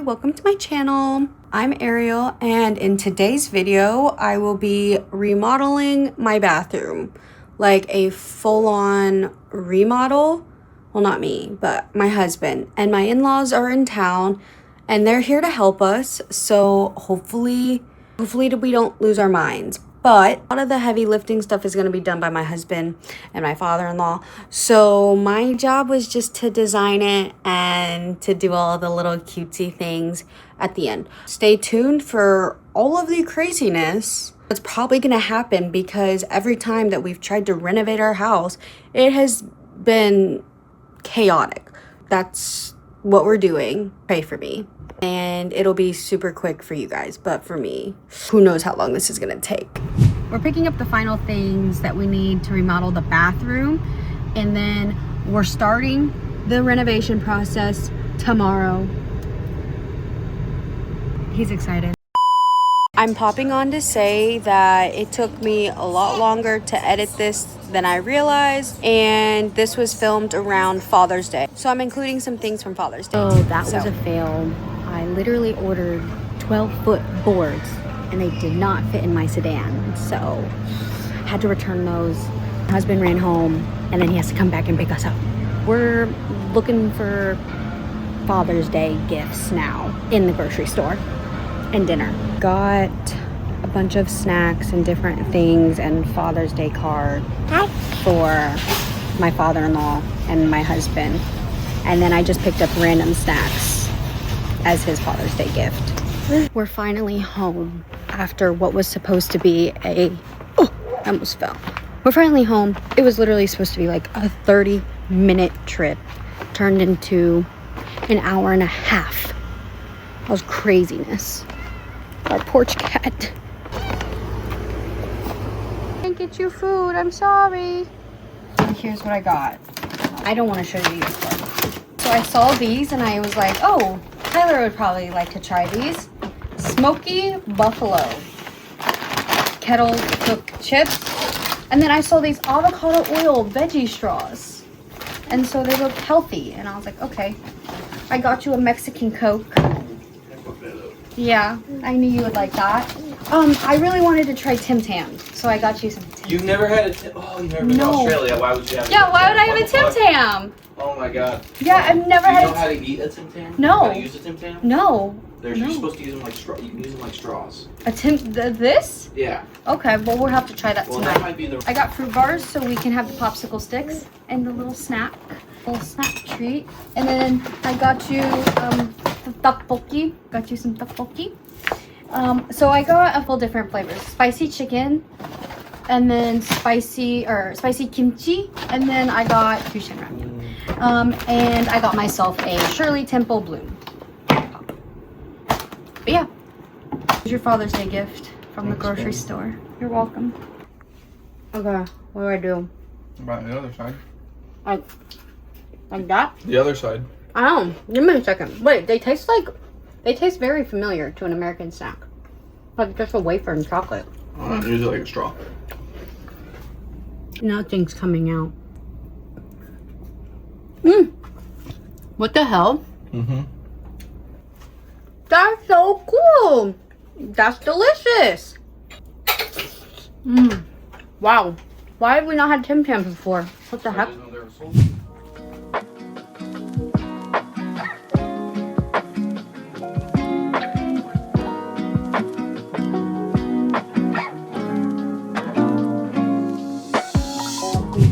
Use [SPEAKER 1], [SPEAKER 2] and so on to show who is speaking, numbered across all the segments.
[SPEAKER 1] welcome to my channel. I'm Ariel, and in today's video I will be remodeling my bathroom, like a full-on remodel. Well, not me, but my husband, and my in-laws are in town and they're here to help us, so hopefully we don't lose our minds. But a lot of the heavy lifting stuff is going to be done by my husband and my father-in-law. So my job was just to design it and to do all the little cutesy things at the end. Stay tuned for all of the craziness that's probably going to happen, because every time that we've tried to renovate our house, it has been chaotic. That's what we're doing. Pray for me. And it'll be super quick for you guys, but for me, who knows how long this is gonna take. We're picking up the final things that we need to remodel the bathroom, and then we're starting the renovation process tomorrow. He's excited. I'm popping on to say that it took me a lot longer to edit this than I realized, and this was filmed around Father's Day, so I'm including some things from Father's Day. Oh, that was a fail. I literally ordered 12-foot boards and they did not fit in my sedan, so had to return those. My husband ran home and then he has to come back and pick us up. We're looking for Father's Day gifts now in the grocery store and dinner. Got a bunch of snacks and different things and Father's Day card for my father-in-law and my husband, and then I just picked up random snacks as his Father's Day gift. We're finally home after what was supposed to be I almost fell. We're finally home. It was literally supposed to be like a 30-minute trip, turned into an hour and a half. That was craziness. Our porch cat. Can't get you food, I'm sorry. Here's what I got. I don't want to show you this one. So I saw these and I was like, oh, Tyler would probably like to try these. Smoky Buffalo kettle cooked chips. And then I saw these avocado oil veggie straws. And so they looked healthy. And I was like, okay. I got you a Mexican Coke. Yeah, I knew you would like that. I really wanted to try Tim Tams, so I got you some Tim.
[SPEAKER 2] You've never had a Tim? Oh, you've never been to Australia. Why would you have?
[SPEAKER 1] Yeah, why would I have a Tim Tam?
[SPEAKER 2] Oh my God.
[SPEAKER 1] Yeah, I've never had.
[SPEAKER 2] Do you know how to eat a Tim Tam?
[SPEAKER 1] No.
[SPEAKER 2] How to use a Tim Tam?
[SPEAKER 1] No.
[SPEAKER 2] You're supposed to use them like straw. You can use them like straws.
[SPEAKER 1] A this?
[SPEAKER 2] Yeah.
[SPEAKER 1] Okay, well we'll have to try that tonight.
[SPEAKER 2] That might be the.
[SPEAKER 1] I got fruit bars so we can have the popsicle sticks and the little snack treat. And then I got you the tteokbokki. Got you some tteokbokki. So I got a couple different flavors: spicy chicken, and then spicy kimchi, and then I got Fusion ramen. And I got myself a Shirley Temple Bloom. But yeah, here's your Father's Day gift from the grocery store. You're welcome. Okay, what do I do?
[SPEAKER 2] About the other side.
[SPEAKER 1] Like that?
[SPEAKER 2] The other side.
[SPEAKER 1] I don't know. Give me a second. Wait, they taste very familiar to an American snack. Like just a wafer and chocolate.
[SPEAKER 2] Use it like a straw.
[SPEAKER 1] Nothing's coming out. What the hell? That's so cool. That's delicious. Wow. Why have we not had Tim Tams before? What the heck?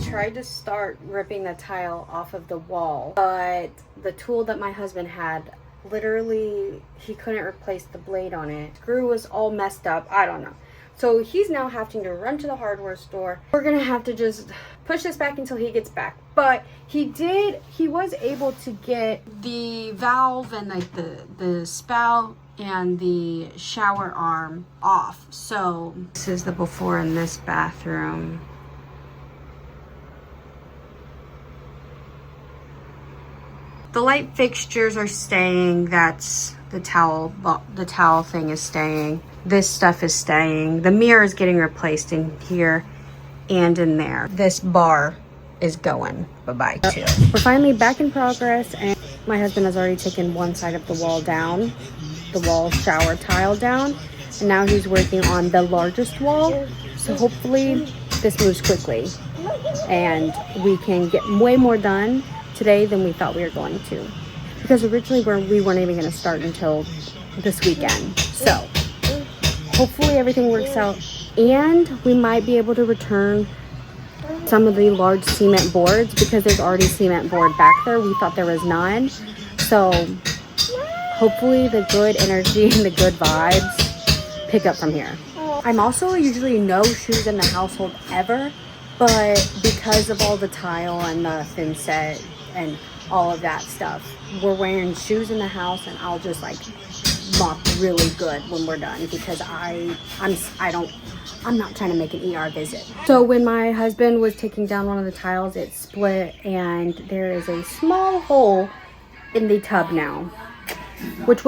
[SPEAKER 1] Tried to start ripping the tile off of the wall, but the tool that my husband had, literally he couldn't replace the blade on it. Screw was all messed up. I don't know. So he's now having to run to the hardware store. We're gonna have to just push this back until he gets back. But he was able to get the valve and like the spout and the shower arm off. So this is the before in this bathroom. The light fixtures are staying. That's the towel thing is staying. This stuff is staying. The mirror is getting replaced in here and in there. This bar is going bye-bye too. We're finally back in progress, and my husband has already taken one side of the wall down, the wall shower tile down, and now he's working on the largest wall. So hopefully this moves quickly and we can get way more done today than we thought we were going to. Because originally we weren't even going to start until this weekend. So hopefully everything works out, and we might be able to return some of the large cement boards because there's already cement board back there. We thought there was none. So hopefully the good energy and the good vibes pick up from here. I'm also usually no shoes in the household ever, but because of all the tile and the thin set and all of that stuff, we're wearing shoes in the house, and I'll just like mop really good when we're done because I'm not trying to make an ER visit. So when my husband was taking down one of the tiles, it split and there is a small hole in the tub now, which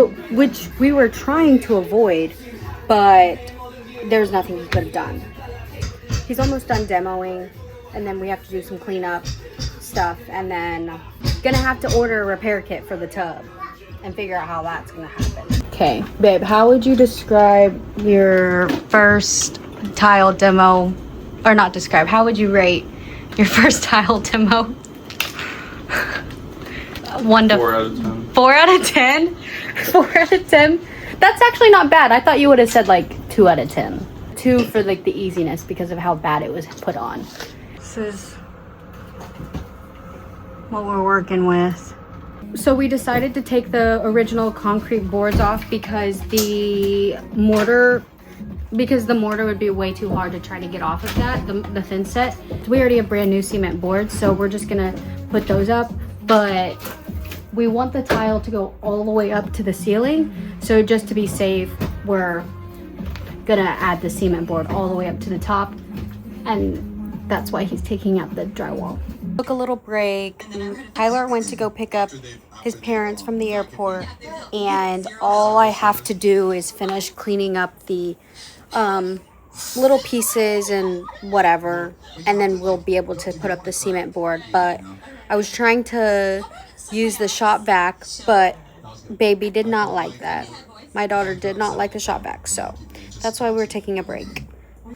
[SPEAKER 1] we were trying to avoid, but there's nothing he could have done. He's almost done demoing, and then we have to do some cleanup stuff, and then gonna have to order a repair kit for the tub and figure out how that's gonna happen. Okay, babe, how would you describe your first tile demo? Or not describe, how would you rate your first tile demo? 1 to
[SPEAKER 2] 4 out of 10.
[SPEAKER 1] 4 out of 10? 4 out of 10? That's actually not bad. I thought you would have said like 2 out of 10. 2 for like the easiness because of how bad it was put on. This is what we're working with. So we decided to take the original concrete boards off because the mortar would be way too hard to try to get off of that, the thin set. We already have brand new cement boards, so we're just gonna put those up, but we want the tile to go all the way up to the ceiling. So just to be safe, we're gonna add the cement board all the way up to the top, and that's why he's taking out the drywall. Took a little break. Tyler went to go pick up his parents from the airport, and all I have to do is finish cleaning up the little pieces and whatever, and then we'll be able to put up the cement board. But I was trying to use the shop vac, but baby did not like that. My daughter did not like the shop vac, so that's why we're taking a break.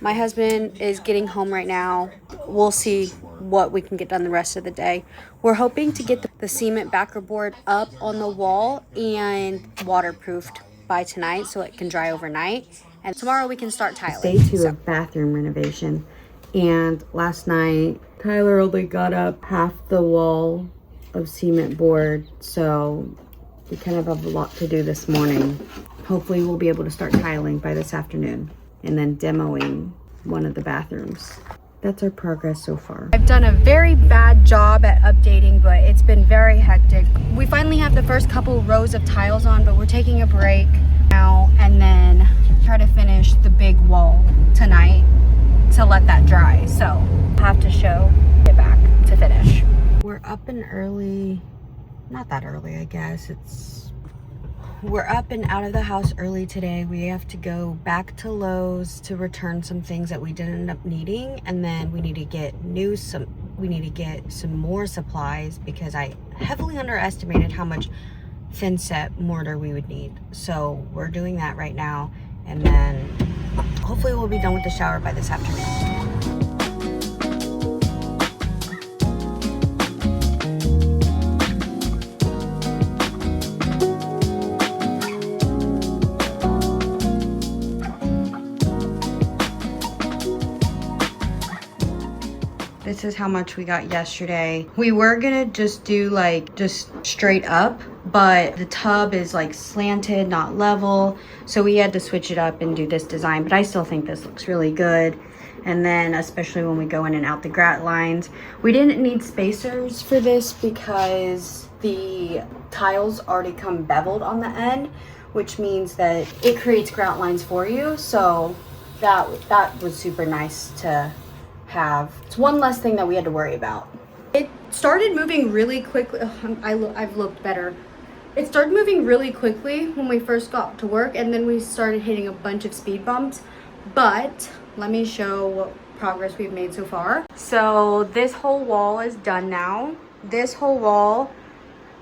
[SPEAKER 1] My husband is getting home right now. We'll see what we can get done the rest of the day. We're hoping to get the cement backer board up on the wall and waterproofed by tonight so it can dry overnight. And tomorrow we can start tiling. Day 2 of bathroom renovation. And last night, Tyler only got up half the wall of cement board. So we kind of have a lot to do this morning. Hopefully we'll be able to start tiling by this afternoon and then demoing one of the bathrooms. That's our progress so far. I've done a very bad job at updating, but it's been very hectic. We finally have the first couple rows of tiles on, but we're taking a break now and then try to finish the big wall tonight to let that dry. So I'll have to get back to finish. We're up and early, not that early, I guess. We're up and out of the house early today. We have to go back to Lowe's to return some things that we didn't end up needing, and then we need to get some more supplies because I heavily underestimated how much thin set mortar we would need. So we're doing that right now, and then hopefully we'll be done with the shower by this afternoon. This is how much we got yesterday. We were gonna just do just straight up, but the tub is like slanted, not level. So we had to switch it up and do this design, but I still think this looks really good. And then especially when we go in and out the grout lines. We didn't need spacers for this because the tiles already come beveled on the end, which means that it creates grout lines for you. So that was super nice to have. It's one less thing that we had to worry about. It started moving really quickly. I've looked better. It started moving really quickly when we first got to work, and then we started hitting a bunch of speed bumps. But let me show what progress we've made so far. So this whole wall is done now. This whole wall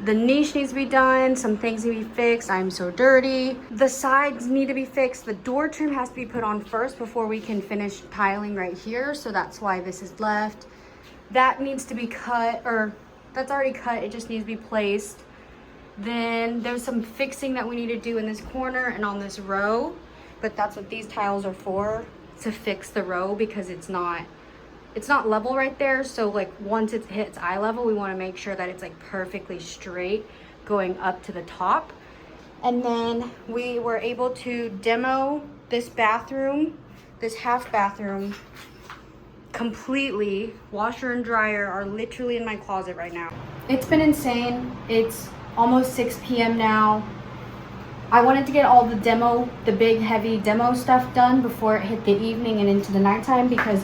[SPEAKER 1] The niche needs to be done. Some things need to be fixed. I'm so dirty. The sides need to be fixed. The door trim has to be put on first before we can finish tiling right here. So that's why this is left. That needs to be cut, or that's already cut. It just needs to be placed. Then there's some fixing that we need to do in this corner and on this row. But that's what these tiles are for, to fix the row, because it's not level right there. So like once it hits eye level, we want to make sure that it's like perfectly straight going up to the top. And then we were able to demo this bathroom, this half bathroom completely. Washer and dryer are literally in my closet right now. It's been insane. It's almost 6 p.m. now. I wanted to get all the big heavy demo stuff done before it hit the evening and into the nighttime, because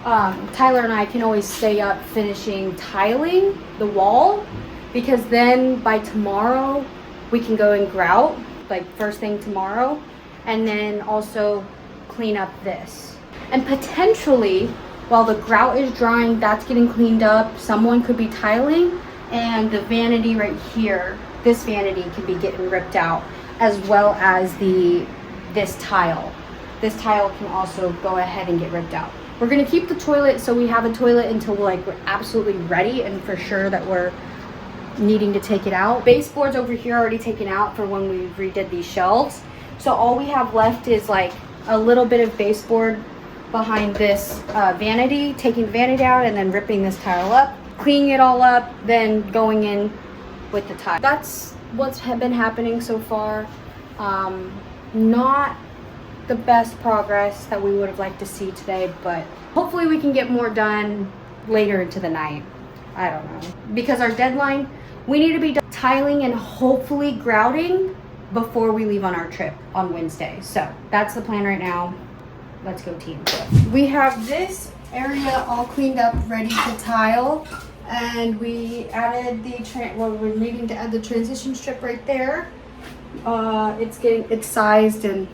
[SPEAKER 1] Tyler and I can always stay up finishing tiling the wall, because then by tomorrow we can go and grout, like first thing tomorrow, and then also clean up this. And potentially, while the grout is drying, that's getting cleaned up, someone could be tiling, and the vanity right here, this vanity could be getting ripped out, as well as this tile. This tile can also go ahead and get ripped out. We're gonna keep the toilet, so we have a toilet until we're absolutely ready and for sure that we're needing to take it out. Baseboards over here are already taken out for when we redid these shelves. So all we have left is like a little bit of baseboard behind this vanity, taking the vanity out and then ripping this tile up, cleaning it all up, then going in with the tile. That's what's been happening so far. Not the best progress that we would have liked to see today, but hopefully we can get more done later into the night. I don't know. Because our deadline, we need to be done tiling and hopefully grouting before we leave on our trip on Wednesday. So that's the plan right now. Let's go team. We have this area all cleaned up, ready to tile. And we added we're needing to add the transition strip right there. It's sized and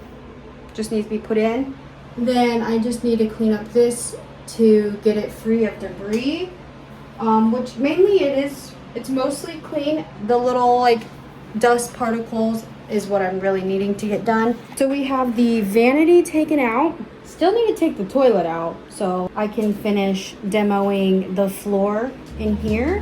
[SPEAKER 1] just needs to be put in. Then I just need to clean up this to get it free of debris, which mainly it's mostly clean. The little like dust particles is what I'm really needing to get done. So we have the vanity taken out. Still need to take the toilet out so I can finish demoing the floor in here.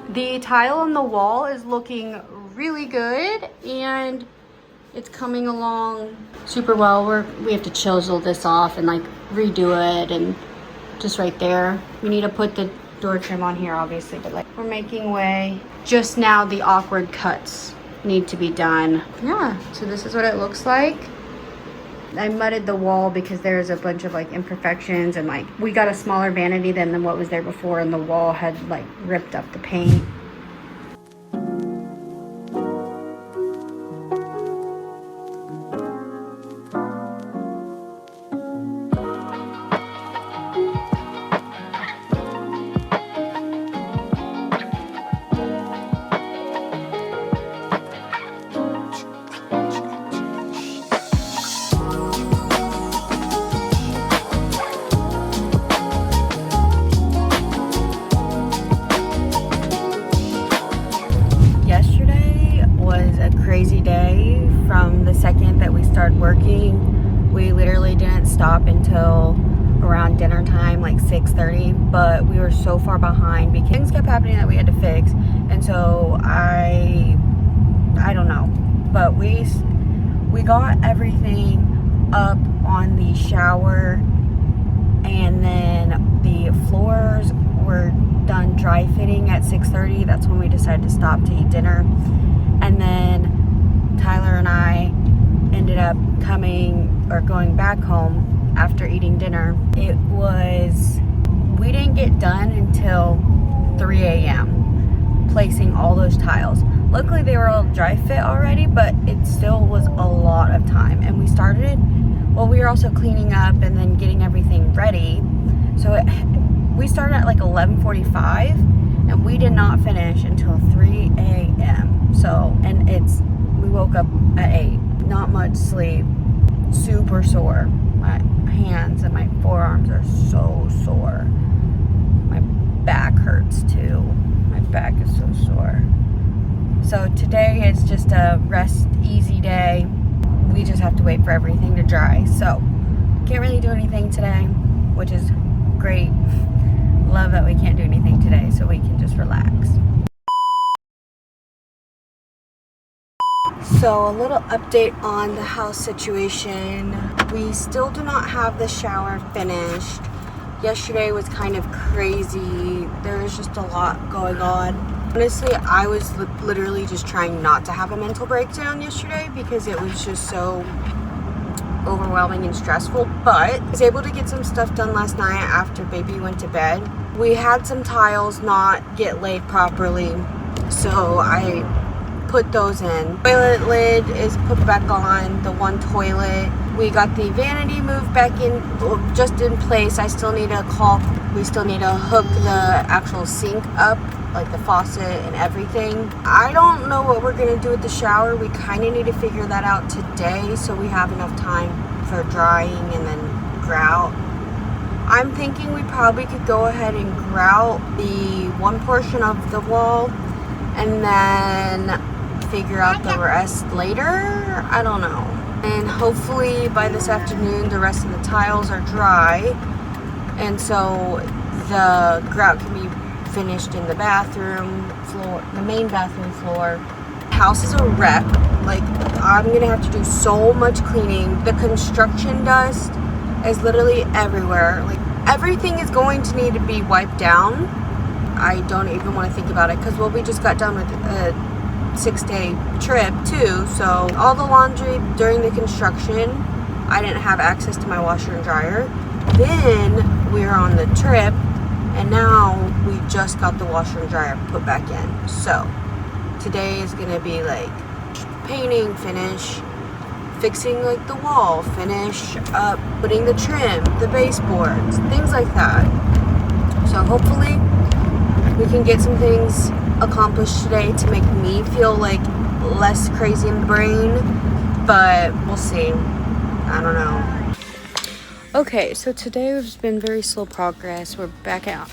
[SPEAKER 1] The tile on the wall is looking really good and it's coming along super well. We have to chisel this off and like redo it, and just right there. We need to put the door trim on here obviously, but like we're making way. Just now the awkward cuts need to be done. Yeah, so this is what it looks like. I mudded the wall because there's a bunch of like imperfections, and like we got a smaller vanity than what was there before, and the wall had like ripped up the paint. Crazy day. From the second that we started working, we literally didn't stop until around dinner time, like 6:30, but we were so far behind because things kept happening that we had to fix. And so I don't know, but we got everything up on the shower, and then the floors were done dry fitting at 6:30. That's when we decided to stop to eat dinner. And then Tyler and I ended up going back home after eating dinner. We didn't get done until 3 a.m. placing all those tiles. Luckily they were all dry fit already, but it still was a lot of time. And we were also cleaning up and then getting everything ready. So we started at like 11:45 and we did not finish until 3 a.m. So, and we woke up at 8. Not much sleep, super sore. My hands and my forearms are so sore. My back hurts too. My back is so sore. So today is just a rest easy day. We just have to wait for everything to dry. So can't really do anything today, which is great. Love that we can't do anything today, so we can just relax. So a little update on the house situation. We still do not have the shower finished. Yesterday was kind of crazy. There was just a lot going on. Honestly, I was literally just trying not to have a mental breakdown yesterday because it was just so overwhelming and stressful, but I was able to get some stuff done last night after baby went to bed. We had some tiles not get laid properly, so I put those in. Toilet lid is put back on, the one toilet. We got the vanity moved back in, just in place. We still need to hook the actual sink up, like the faucet and everything. I don't know what we're gonna do with the shower. We kind of need to figure that out today so we have enough time for drying and then grout. I'm thinking we probably could go ahead and grout the one portion of the wall and then figure out the rest later. I don't know. And hopefully by this afternoon the rest of the tiles are dry, and so the grout can be finished in the bathroom floor, the main bathroom floor. House is a wreck. Like, I'm gonna have to do so much cleaning. The construction dust is literally everywhere. Like, everything is going to need to be wiped down. I don't even want to think about it because we just got done with a 6-day trip too, so all the laundry during the construction, I didn't have access to my washer and dryer. Then we were on the trip and now we just got the washer and dryer put back in. So today is gonna be like painting, finish, fixing like the wall, finish up, putting the trim, the baseboards, things like that. So hopefully we can get some things accomplished today to make me feel like less crazy in the brain, but we'll see. I don't know. Okay, so today has been very slow progress.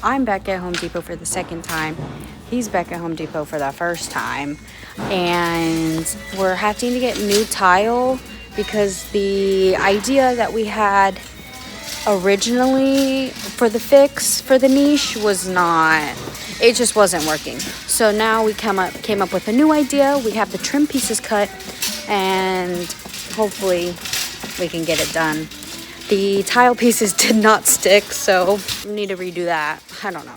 [SPEAKER 1] I'm back at Home Depot for the second time. He's back at Home Depot for the first time. And we're having to get new tile because the idea that we had originally for the fix for the niche it just wasn't working. So now we came up with a new idea. We have the trim pieces cut and hopefully we can get it done. The tile pieces did not stick, so we need to redo that. I don't know.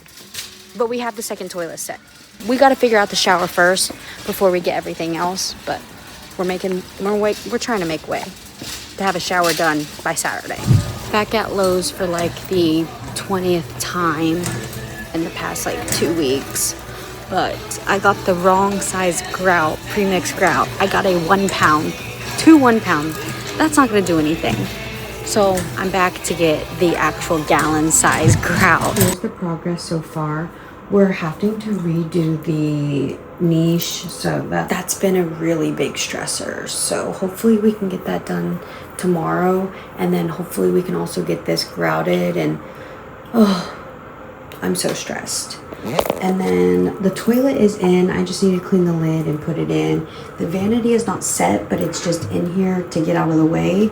[SPEAKER 1] But we have the second toilet set. We got to figure out the shower first before we get everything else, but we're trying to make way to have a shower done by Saturday. Back at Lowe's for like the 20th time in the past like 2 weeks, but I got the wrong size grout, pre-mixed grout. I got a 1 pound, 1 pound. That's not gonna do anything. So I'm back to get the actual gallon size grout. Here's the progress so far. We're having to redo the niche, so that's been a really big stressor. So hopefully we can get that done tomorrow, and then hopefully we can also get this grouted. And I'm so stressed. And then the toilet is in. I just need to clean the lid and put it in. The vanity is not set, but it's just in here to get out of the way.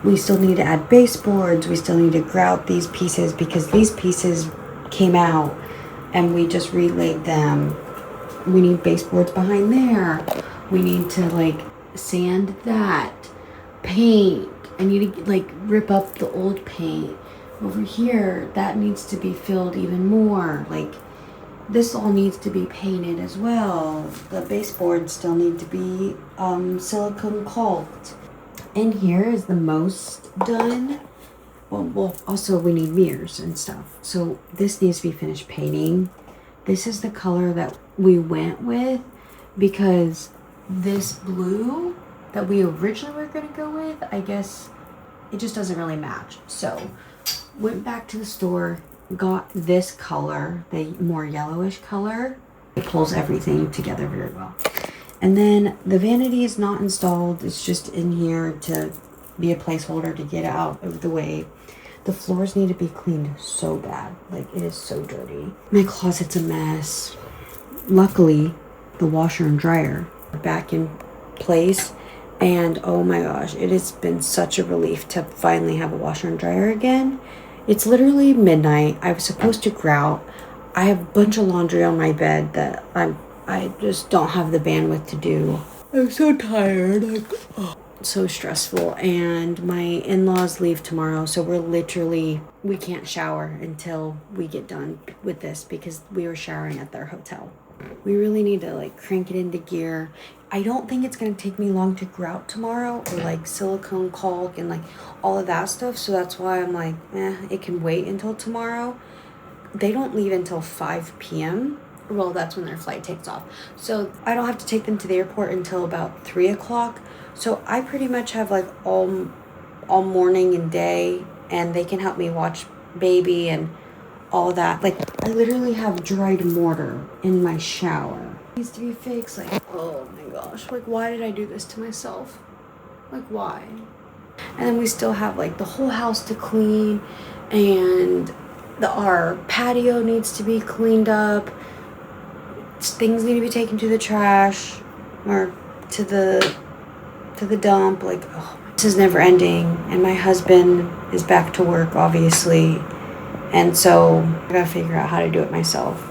[SPEAKER 1] We still need to add baseboards. We still need to grout these pieces because these pieces came out and we just relaid them. We need baseboards behind there. We need to like sand that, paint. I need to like rip up the old paint. Over here, that needs to be filled even more. Like, This all needs to be painted as well. The baseboards still need to be silicone caulked. In here is the most done. Well, also we need mirrors and stuff. So this needs to be finished painting. This is the color that we went with because this blue that we originally were gonna go with, I guess it just doesn't really match. So went back to the store, got this color, the more yellowish color. It pulls everything together very well. And then the vanity is not installed. It's just in here to be a placeholder to get out of the way. The floors need to be cleaned so bad. Like, it is so dirty. My closet's a mess. Luckily, the washer and dryer are back in place. And oh my gosh, it has been such a relief to finally have a washer and dryer again. It's literally midnight. I was supposed to grout. I have a bunch of laundry on my bed that I just don't have the bandwidth to do. I'm so tired. Like, oh, so stressful. And my in-laws leave tomorrow, so we can't shower until we get done with this because we were showering at their hotel. We really need to like crank it into gear. I don't think it's gonna take me long to grout tomorrow or like silicone caulk and like all of that stuff. So that's why I'm like, it can wait until tomorrow. They don't leave until 5 p.m. Well, that's when their flight takes off. So I don't have to take them to the airport until about 3 o'clock. So I pretty much have like all morning and day, and they can help me watch baby and all that. Like, I literally have dried mortar in my shower. It needs to be fixed. Like, oh my gosh, like, why did I do this to myself? Like, why? And then we still have like the whole house to clean, and our patio needs to be cleaned up. Things need to be taken to the trash or to the dump. Like, oh, this is never ending. And my husband is back to work, obviously, and so I gotta figure out how to do it myself.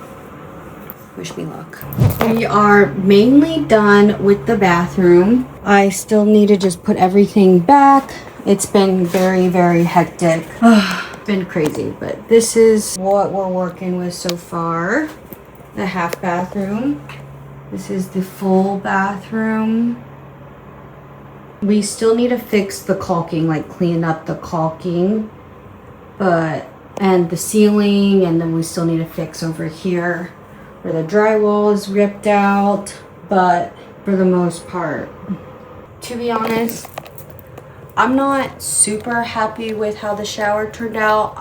[SPEAKER 1] Wish me luck. We are mainly done with the bathroom. I still need to just put everything back. It's been very, very hectic. It's been crazy, but this is what we're working with so far. The half bathroom. This is the full bathroom. We still need to fix the caulking, like clean up the caulking, and the ceiling, and then we still need to fix over here where the drywall is ripped out. But for the most part, to be honest, I'm not super happy with how the shower turned out.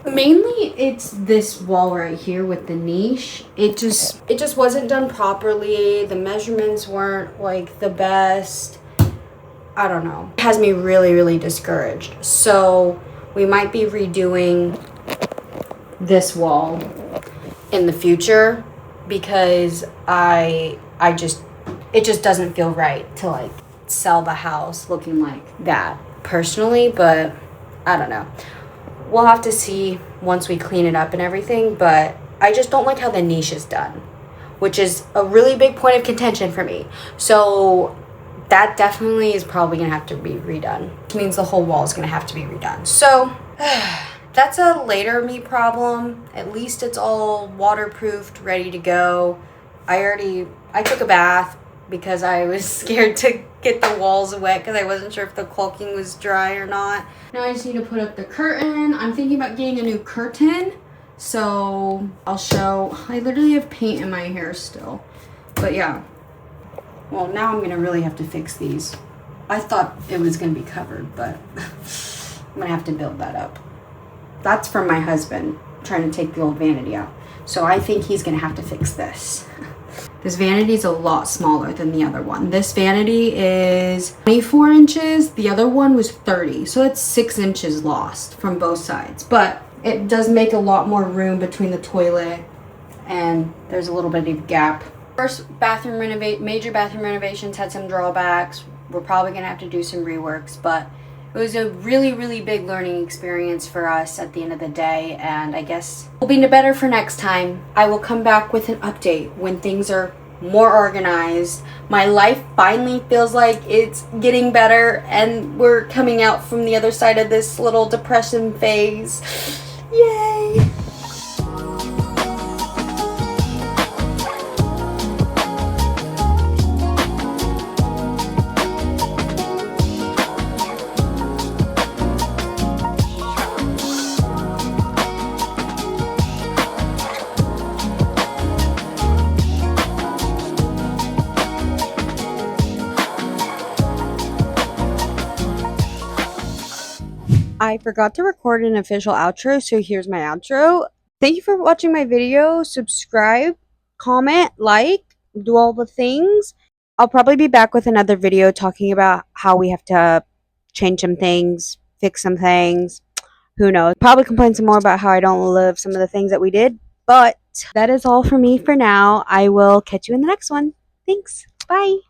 [SPEAKER 1] Mainly it's this wall right here with the niche. It just wasn't done properly. The measurements weren't like the best. I don't know. It has me really, really discouraged. So we might be redoing this wall in the future because it just doesn't feel right to like sell the house looking like that personally, but I don't know. We'll have to see once we clean it up and everything, but I just don't like how the niche is done, which is a really big point of contention for me. So that definitely is probably gonna have to be redone, which means the whole wall is gonna have to be redone. So that's a later me problem. At least it's all waterproofed, ready to go. I took a bath because I was scared to get the walls wet because I wasn't sure if the caulking was dry or not. Now I just need to put up the curtain. I'm thinking about getting a new curtain. So I'll show. I literally have paint in my hair still. But yeah. Well, now I'm gonna really have to fix these. I thought it was gonna be covered, but I'm gonna have to build that up. That's from my husband trying to take the old vanity out. So I think he's gonna have to fix this. This vanity is a lot smaller than the other one. This vanity is 24 inches. The other one was 30. So it's 6 inches lost from both sides. But it does make a lot more room between the toilet, and there's a little bit of gap. First major bathroom renovations had some drawbacks. We're probably gonna have to do some reworks, but it was a really, really big learning experience for us at the end of the day, and I guess we'll be better for next time. I will come back with an update when things are more organized. My life finally feels like it's getting better, and we're coming out from the other side of this little depression phase. Yay! I forgot to record an official outro, so here's my outro. Thank you for watching my video. Subscribe, comment, like, do all the things. I'll probably be back with another video talking about how we have to change some things, fix some things. Who knows? Probably complain some more about how I don't love some of the things that we did. But that is all for me for now. I will catch you in the next one. Thanks. Bye.